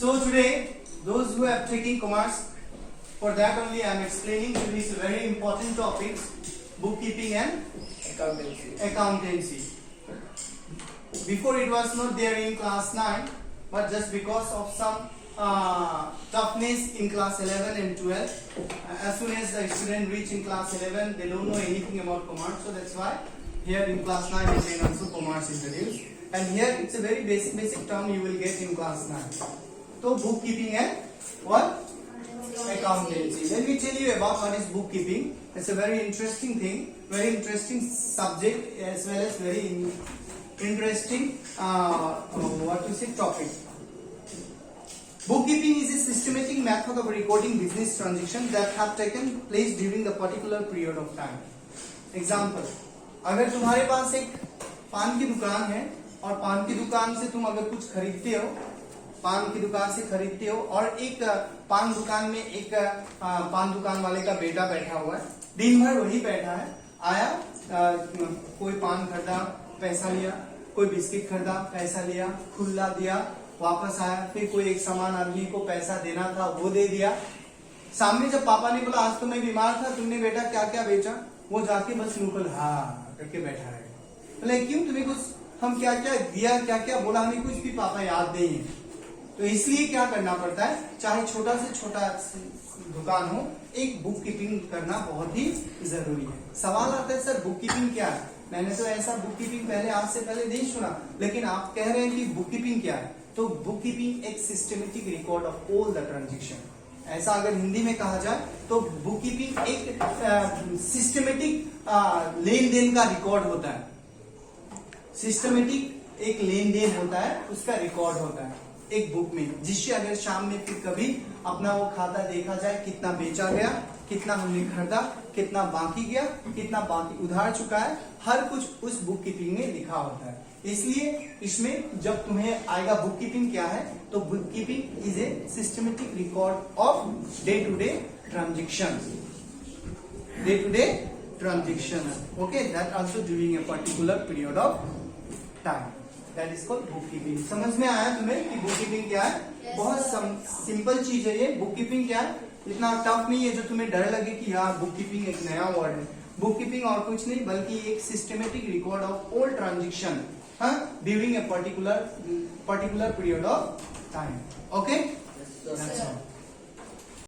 So today, those who have taken commerce, for that only I am explaining to this very important topics, bookkeeping and accountancy. Before it was not there in class 9, but just because of some toughness in class 11 and 12, as soon as the student reach in class 11, they don't know anything about commerce, so that's why here in class 9 is then also commerce introduced. And here it's a very basic term you will get in class 9. So bookkeeping and what? Accountancy. Let me tell you about what is bookkeeping. It's a very interesting thing, very interesting subject, as well as very interesting topic. Bookkeeping is a systematic method of recording business transactions that have taken place during the particular period of time. Example, अगर तुम्हारे पास एक पान की दुकान है और पान की दुकान से तुम अगर कुछ खरीदते हो, पान की दुकान से खरीदते हो और एक पान दुकान में एक पान दुकान वाले का बेटा बैठा हुआ है, दिन भर वही बैठा है, आया कोई पान खरीदा पैसा लिया, कोई बिस्किट खरीदा पैसा लिया, खुला दिया वापस आया, फिर कोई एक सामान आदमी को पैसा देना था वो दे दिया। सामने जब पापा ने बोला आज तो मैं बीमार था, तुमने बेटा क्या क्या बेचा, वो जाके बस मुंह हाँ करके बैठा है। बोले क्यों, तुम्हें कुछ हम क्या क्या दिया, क्या क्या बोला, हमें कुछ भी पापा याद नहीं है। तो इसलिए क्या करना पड़ता है, चाहे छोटा से छोटा दुकान हो, एक बुक कीपिंग करना बहुत ही जरूरी है। सवाल आता है सर बुक कीपिंग क्या है, मैंने तो ऐसा बुक कीपिंग पहले आज से पहले नहीं सुना, लेकिन आप कह रहे हैं कि बुक कीपिंग क्या है। तो बुक कीपिंग एक systematic record of all the transaction, ऐसा अगर हिंदी में कहा जाए तो बुक कीपिंग एक सिस्टमेटिक लेन देन का रिकॉर्ड होता है। सिस्टमेटिक एक लेन देन होता है, उसका रिकॉर्ड होता है एक बुक में, जिससे अगर शाम में फिर कभी अपना वो खाता देखा जाए, कितना बेचा गया, कितना हमने खरीदा, कितना बाकी गया, कितना बाकी उधार चुका है, हर कुछ उस बुक कीपिंग में लिखा होता है। इसलिए इसमें जब तुम्हें आएगा बुक कीपिंग क्या है, तो book keeping is a systematic record of day to day transaction, okay, that also during a particular period of time, that is called book keeping. समझ में आया तुम्हें कि बुक कीपिंग क्या है? बहुत सिंपल चीज है ये। बुक कीपिंग क्या है, इतना टफ नहीं है जो तुम्हें डर लगे कि यार बुक कीपिंग एक नया वर्ड है। बुक कीपिंग और कुछ नहीं बल्कि एक systematic record of all transaction during a particular period of time, okay.